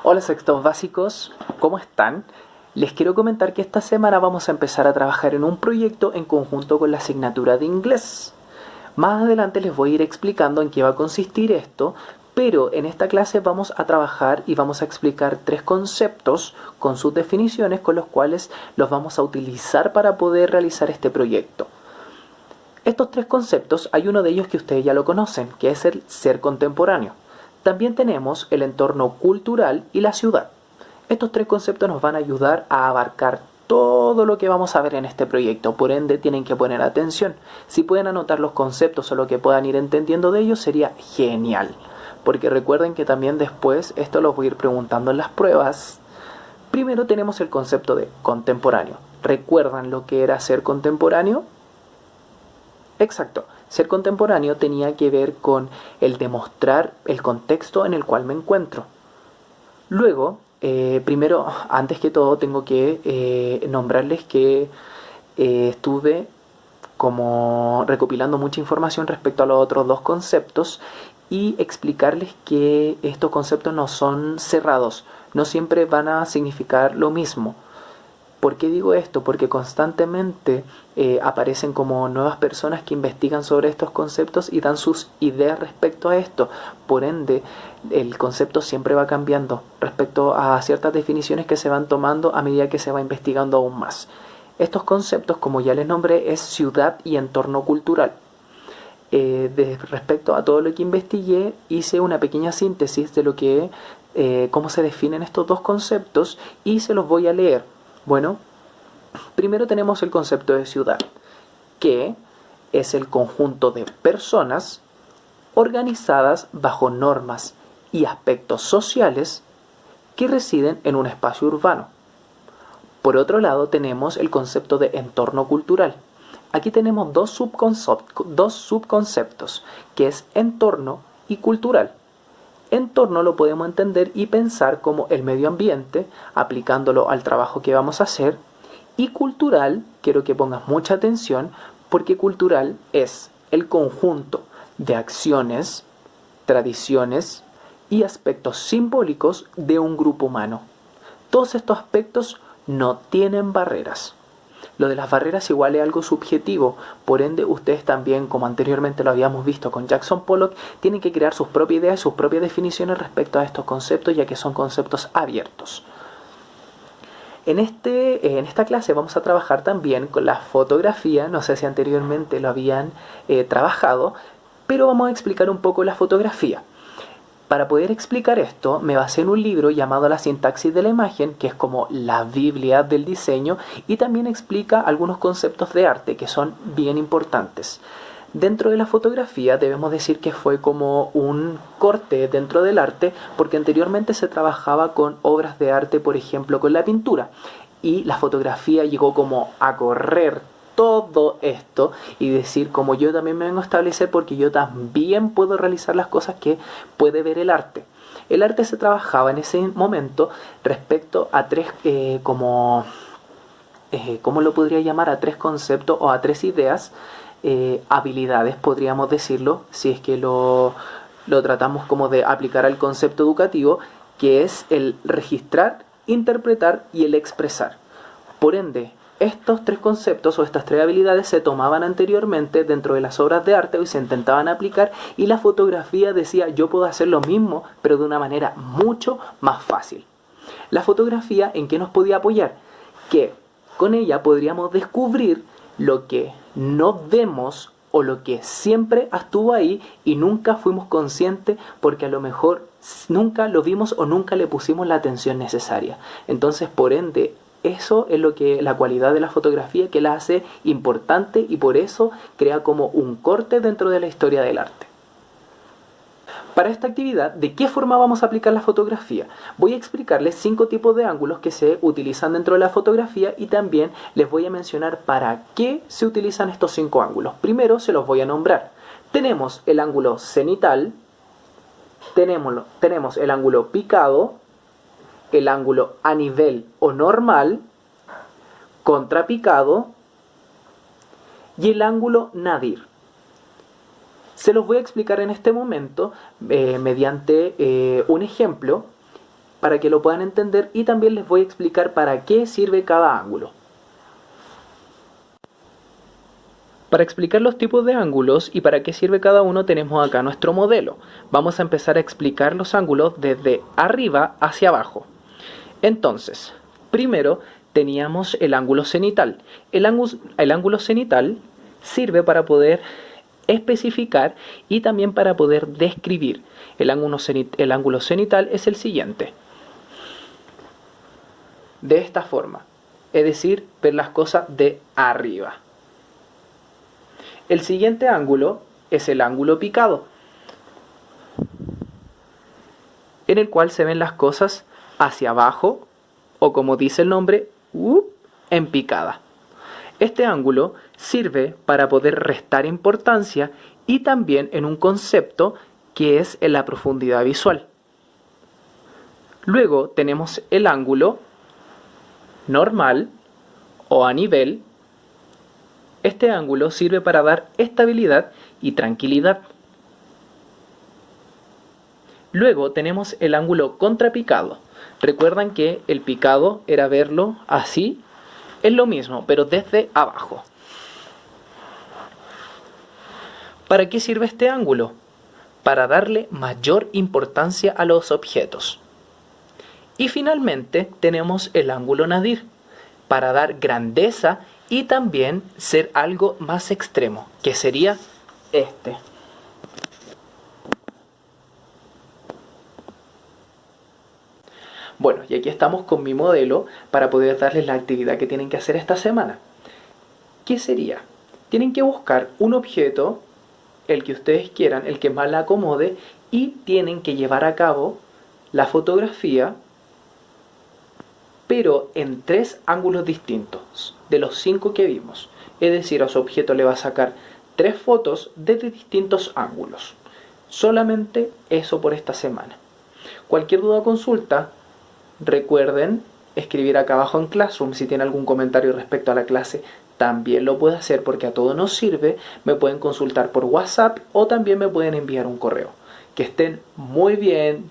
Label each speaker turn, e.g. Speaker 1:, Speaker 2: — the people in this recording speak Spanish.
Speaker 1: Hola sextos básicos, ¿cómo están? Les quiero comentar que esta semana vamos a empezar a trabajar en un proyecto en conjunto con la asignatura de inglés. Más adelante les voy a ir explicando en qué va a consistir esto, pero en esta clase vamos a trabajar y vamos a explicar tres conceptos con sus definiciones con los cuales los vamos a utilizar para poder realizar este proyecto. Estos tres conceptos, hay uno de ellos que ustedes ya lo conocen, que es el ser contemporáneo. También tenemos el entorno cultural y la ciudad. Estos tres conceptos nos van a ayudar a abarcar todo lo que vamos a ver en este proyecto, por ende tienen que poner atención. Si pueden anotar los conceptos o lo que puedan ir entendiendo de ellos sería genial, porque recuerden que también después esto lo voy a ir preguntando en las pruebas. Primero tenemos el concepto de contemporáneo. ¿Recuerdan lo que era ser contemporáneo? Exacto, ser contemporáneo tenía que ver con el demostrar el contexto en el cual me encuentro. Luego, primero, antes que todo, tengo que nombrarles que estuve como recopilando mucha información respecto a los otros dos conceptos y explicarles que estos conceptos no son cerrados, no siempre van a significar lo mismo. ¿Por qué digo esto? Porque constantemente aparecen como nuevas personas que investigan sobre estos conceptos y dan sus ideas respecto a esto. Por ende, el concepto siempre va cambiando respecto a ciertas definiciones que se van tomando a medida que se va investigando aún más. Estos conceptos, como ya les nombré, es ciudad y entorno cultural. Respecto a todo lo que investigué, hice una pequeña síntesis de lo que, cómo se definen estos dos conceptos y se los voy a leer. Bueno, primero tenemos el concepto de ciudad, que es el conjunto de personas organizadas bajo normas y aspectos sociales que residen en un espacio urbano. Por otro lado tenemos el concepto de entorno cultural. Aquí tenemos dos subconceptos, que es entorno y cultural. Entorno lo podemos entender y pensar como el medio ambiente, aplicándolo al trabajo que vamos a hacer. Y cultural, quiero que pongas mucha atención, porque cultural es el conjunto de acciones, tradiciones y aspectos simbólicos de un grupo humano. Todos estos aspectos no tienen barreras. Lo de las barreras igual es algo subjetivo, por ende ustedes también, como anteriormente lo habíamos visto con Jackson Pollock, tienen que crear sus propias ideas, sus propias definiciones respecto a estos conceptos, ya que son conceptos abiertos. En esta clase vamos a trabajar también con la fotografía, no sé si anteriormente lo habían trabajado, pero vamos a explicar un poco la fotografía. Para poder explicar esto, me basé en un libro llamado La sintaxis de la imagen, que es como la Biblia del diseño, y también explica algunos conceptos de arte que son bien importantes. Dentro de la fotografía debemos decir que fue como un corte dentro del arte, porque anteriormente se trabajaba con obras de arte, por ejemplo, con la pintura, y la fotografía llegó como a correr todo esto y decir como yo también me vengo a establecer porque yo también puedo realizar las cosas que puede ver el arte. El arte se trabajaba en ese momento respecto a tres ¿cómo lo podría llamar? A tres conceptos o a tres ideas, habilidades podríamos decirlo, si es que lo tratamos como de aplicar al concepto educativo, que es el registrar, interpretar y el expresar. Por ende, estos tres conceptos o estas tres habilidades se tomaban anteriormente dentro de las obras de arte y se intentaban aplicar, y la fotografía decía yo puedo hacer lo mismo pero de una manera mucho más fácil. La fotografía, ¿en qué nos podía apoyar? Que con ella podríamos descubrir lo que no vemos o lo que siempre estuvo ahí y nunca fuimos conscientes porque a lo mejor nunca lo vimos o nunca le pusimos la atención necesaria. Entonces, por ende, eso es lo que la cualidad de la fotografía que la hace importante y por eso crea como un corte dentro de la historia del arte. Para esta actividad, ¿de qué forma vamos a aplicar la fotografía? Voy a explicarles 5 tipos de ángulos que se utilizan dentro de la fotografía y también les voy a mencionar para qué se utilizan estos 5 ángulos. Primero se los voy a nombrar. Tenemos el ángulo cenital, tenemos el ángulo picado, el ángulo a nivel o normal, contrapicado y el ángulo nadir. Se los voy a explicar en este momento mediante un ejemplo para que lo puedan entender y también les voy a explicar para qué sirve cada ángulo. Para explicar los tipos de ángulos y para qué sirve cada uno tenemos acá nuestro modelo. Vamos a empezar a explicar los ángulos desde arriba hacia abajo. Entonces, primero teníamos el ángulo cenital. El ángulo cenital sirve para poder especificar y también para poder describir. El ángulo cenital es el siguiente. De esta forma, es decir, ver las cosas de arriba. El siguiente ángulo es el ángulo picado, en el cual se ven las cosas hacia abajo o, como dice el nombre, en picada. Este ángulo sirve para poder restar importancia y también en un concepto que es en la profundidad visual. Luego tenemos el ángulo normal o a nivel. Este ángulo sirve para dar estabilidad y tranquilidad. Luego tenemos el ángulo contrapicado. Recuerdan que el picado era verlo así. Es lo mismo, pero desde abajo. ¿Para qué sirve este ángulo? Para darle mayor importancia a los objetos. Y finalmente tenemos el ángulo nadir, para dar grandeza y también ser algo más extremo, que sería este. Bueno, y aquí estamos con mi modelo para poder darles la actividad que tienen que hacer esta semana. ¿Qué sería? Tienen que buscar un objeto, el que ustedes quieran, el que más la acomode, y tienen que llevar a cabo la fotografía, pero en 3 ángulos distintos, de los 5 que vimos. Es decir, a su objeto le va a sacar 3 fotos desde distintos ángulos. Solamente eso por esta semana. Cualquier duda o consulta, recuerden escribir acá abajo en Classroom. Si tienen algún comentario respecto a la clase, también lo puede hacer porque a todos nos sirve. Me pueden consultar por WhatsApp o también me pueden enviar un correo. Que estén muy bien.